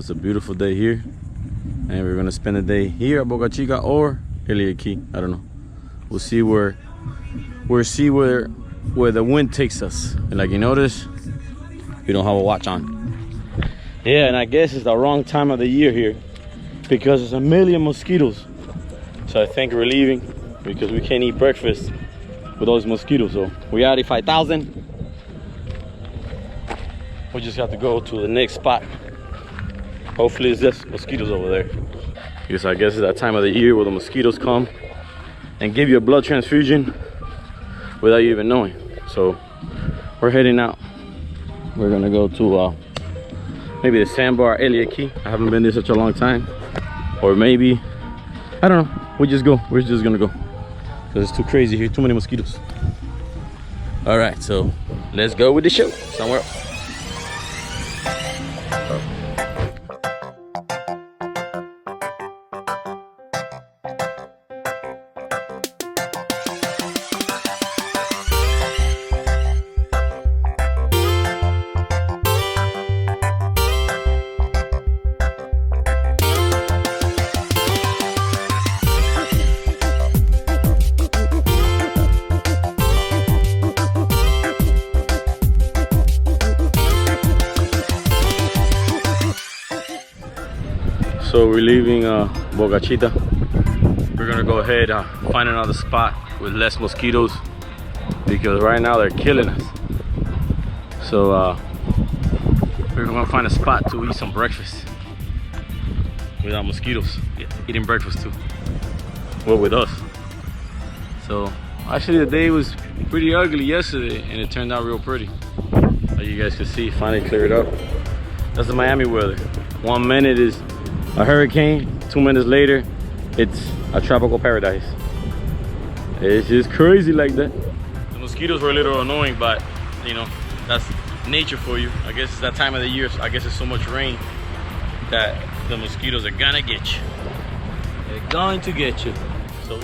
It's a beautiful day here, and we're gonna spend the day here at Boca Chica or Elliott Key. I don't know. We'll see where the wind takes us. And like you notice, we don't have a watch on. Yeah, and I guess it's the wrong time of the year here because there's a million mosquitoes. So I think we're leaving because we can't eat breakfast with all those mosquitoes. So we already 5,000. We just have to go to the next spot. Hopefully it's just mosquitoes over there. Because I guess it's that time of the year where the mosquitoes come and give you a blood transfusion without you even knowing. So we're heading out. We're gonna go to maybe the sandbar, Elliott Key. I haven't been there such a long time. Or maybe, I don't know. We're just gonna go. Because it's too crazy here, too many mosquitoes. All right, so let's go with the show somewhere else. So we're leaving Boca Chica. We're gonna go ahead find another spot with less mosquitoes because right now they're killing us. So we're gonna find a spot to eat some breakfast without mosquitoes. Yeah, eating breakfast too. Well, with us. So actually the day was pretty ugly yesterday and it turned out real pretty. As you guys can see, finally cleared up. That's the Miami weather. 1 minute is a hurricane, 2 minutes later it's a tropical paradise. It's just crazy like that. The mosquitoes were a little annoying, but you know, that's nature for you. I guess it's that time of the year, so I guess it's so much rain that the mosquitoes are gonna get you. They're going to get you. So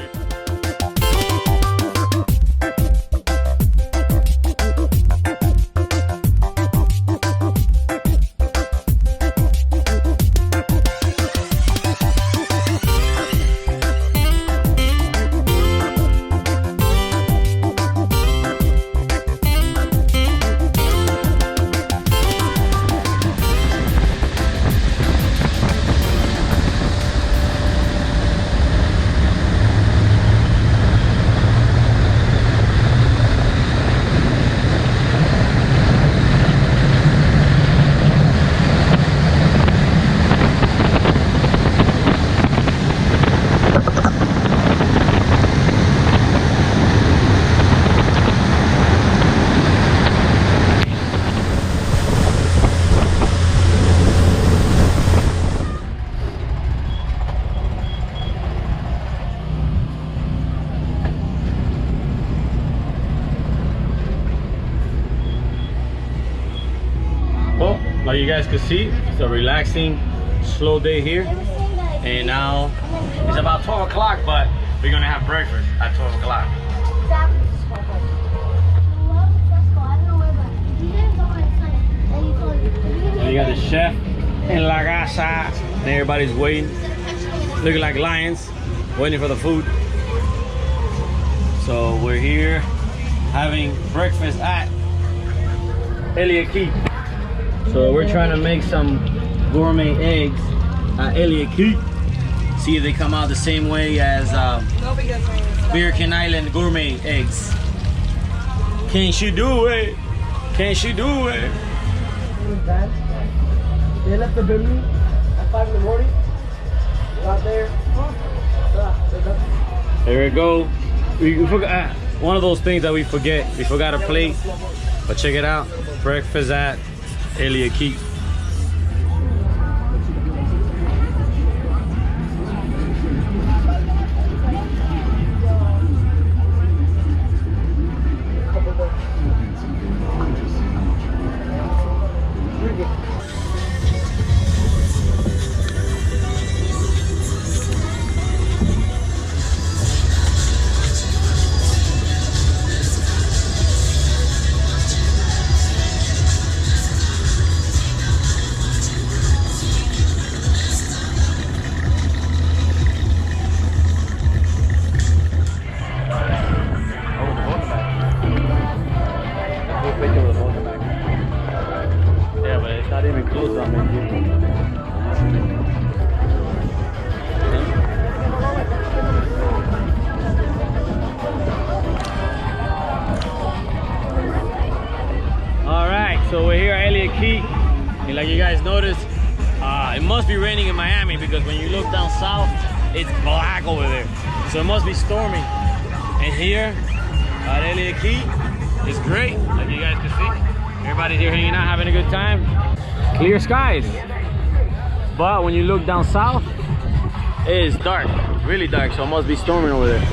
like you guys can see, it's a relaxing, slow day here. And now it's about 12 o'clock, but we're gonna have breakfast at 12 o'clock. And you got the chef in la casa, and everybody's waiting, looking like lions, waiting for the food. So we're here having breakfast at Elliott Key. So we're trying to make some gourmet eggs at Elliott Key. See if they come out the same way as Birkin Island gourmet eggs. Can't you do it? Can't you do it? They left the building at 5 in the morning. Out there. There we go. We forgot one of those things that we forget. We forgot a plate. But check it out. Breakfast at Elliott Key. Key. And like you guys noticed, it must be raining in Miami because when you look down south, it's black over there. So it must be storming. And here at Elliott Key, it's great, like you guys can see. Everybody's here hanging out, having a good time. Clear skies. But when you look down south, it is dark, really dark. So it must be storming over there.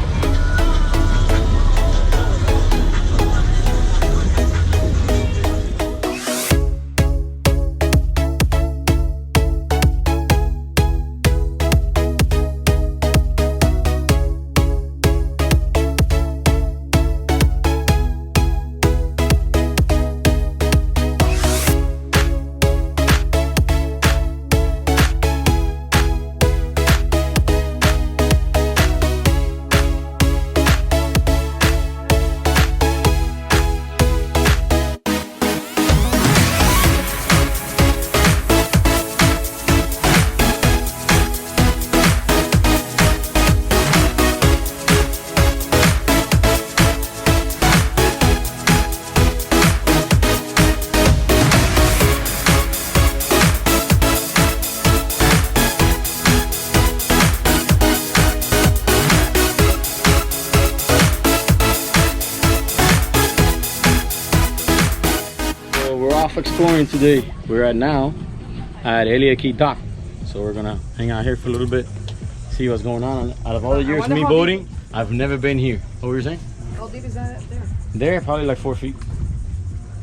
Exploring today. We're at Elliott Key dock, so we're gonna hang out here for a little bit, see what's going on. Out of all the years me boating, I've never been here. What were you saying? How deep is that there? There, probably like 4 feet.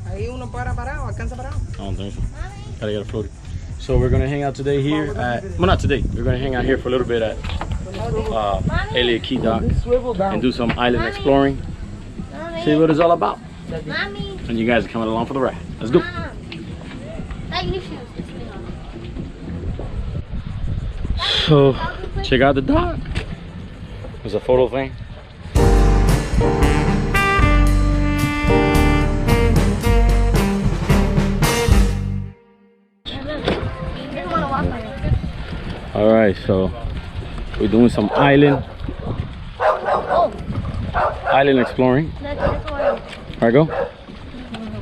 Ahí uno para parado, alcanza parado. I don't think so. Gotta get a floaty. So we're gonna hang out today here at, well, not today. We're gonna hang out here for a little bit at Elliott Key dock and do some island exploring. See what it's all about. Mommy. And you guys are coming along for the ride. Let's go. So, check out the dock. There's a photo thing. All right, so we're doing some island exploring. Where I go?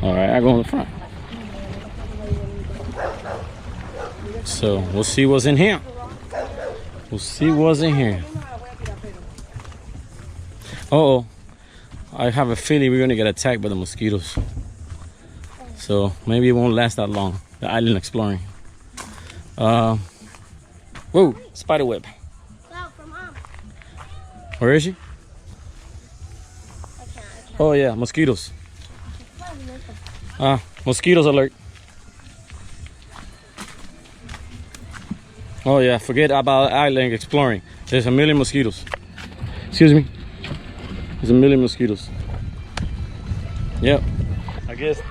All right, I go in the front. So we'll see what's in here. We'll see what's in here. Uh-oh. I have a feeling we're gonna get attacked by the mosquitoes. So maybe it won't last that long. The island exploring. Whoa, spider web. Where is she? Oh yeah, mosquitoes. Mosquitoes alert. Oh yeah, forget about island exploring. There's a million mosquitoes. Excuse me. There's a million mosquitoes. Yep. I guess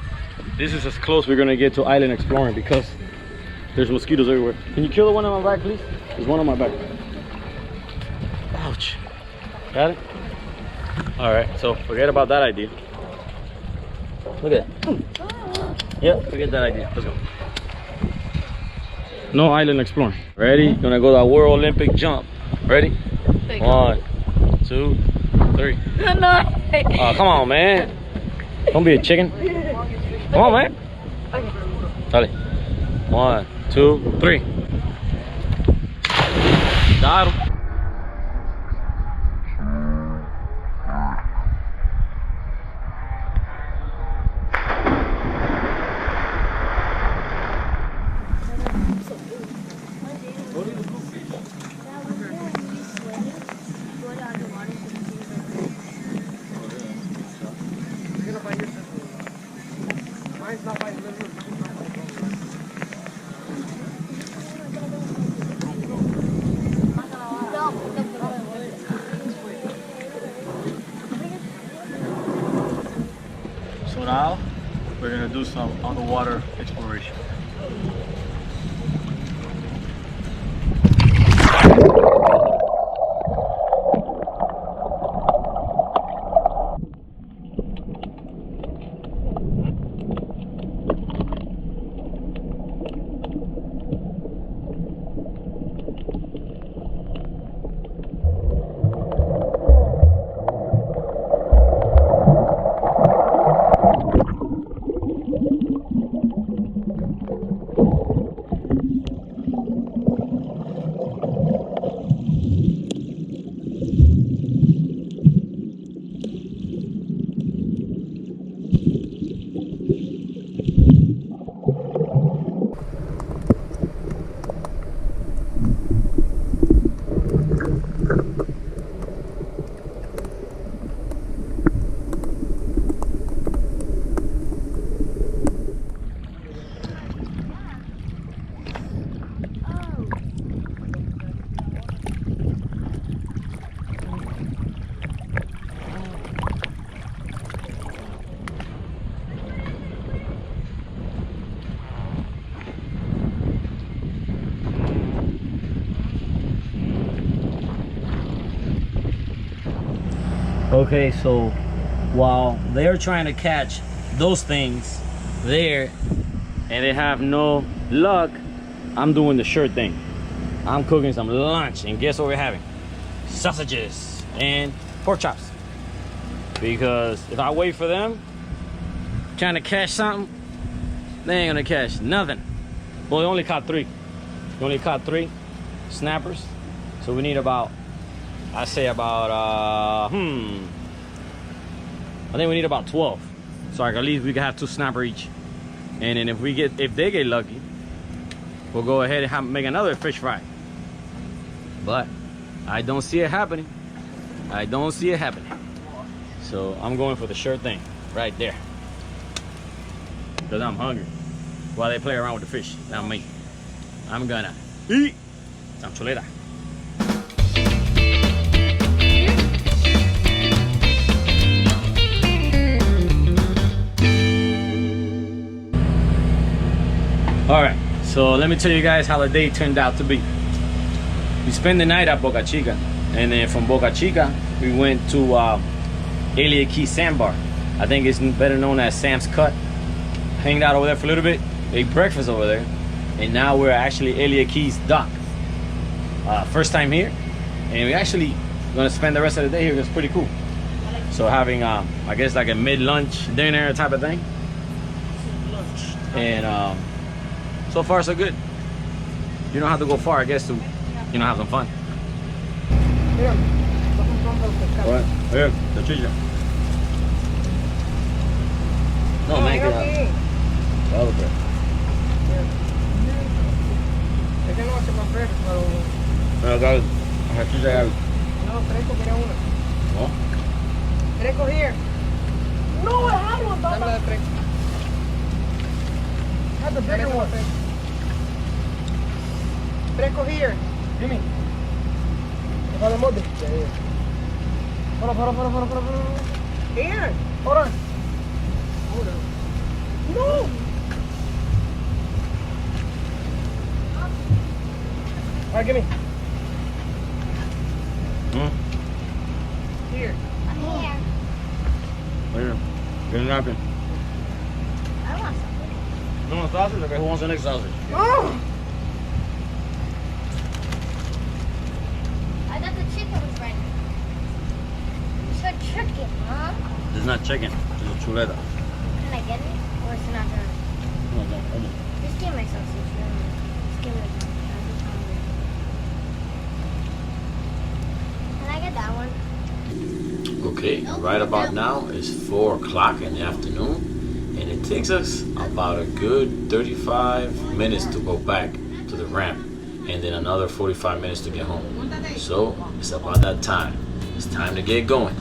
this is as close we're gonna get to island exploring because there's mosquitoes everywhere. Can you kill the one on my back, please? There's one on my back. Ouch. Got it? All right, so forget about that idea. Look at that. Yep, forget that idea. Let's go. No island exploring. Ready? Gonna go to a World Olympic jump. Ready? 1, 2, 3. No. Oh, come on, man. Don't be a chicken. Come on, man. Dale. 1, 2, 3. Got him. So now we're gonna do some underwater exploration. Okay, so while they're trying to catch those things there and they have no luck, I'm doing the sure thing. I'm cooking some lunch, and guess what we're having? Sausages and pork chops. Because if I wait for them trying to catch something, they ain't gonna catch nothing. Well, they only caught 3. They only caught 3 snappers. So we need about, I say about I think we need about 12. So at least we can have 2 snapper each. And then if they get lucky, we'll go ahead and make another fish fry. But I don't see it happening. I don't see it happening. So I'm going for the sure thing right there. Because I'm hungry. While they play around with the fish, not me. I'm gonna eat some chuleta. All right, so let me tell you guys how the day turned out to be. We spent the night at Boca Chica, and then from Boca Chica, we went to Elliott Key Sandbar. I think it's better known as Sam's Cut. Hanged out over there for a little bit, ate breakfast over there, and now we're actually Elliott Key's dock. First time here, and we're actually gonna spend the rest of the day here. It's pretty cool. So having, I guess like a mid-lunch dinner type of thing. And so far so good. You don't have to go far, I guess, to have some fun. What? Here, the Chica. No, make it up. All of it. No, guys, No, Fresco quería una. ¿No? Fresco here. No, I had one. Dame la de Fresco. Have the bigger one. Fresco here. Give me. Hold on, hold on. Here. Hold on. No. All right, give me. Here. Here. Here. Get a napkin. I want something. You want a sausage? Okay, who wants the next sausage? Oh. I thought the chicken was ready. You said chicken, huh? This is not chicken. This is chuleta. Can I get it? Or is it not done? No, no, almost. Just give me sausage. Just give me I'm just hungry. Can I get that one? Okay, right about now it's 4 o'clock in the afternoon, and it takes us about a good 35 minutes to go back to the ramp, and then another 45 minutes to get home. So it's about that time. It's time to get going.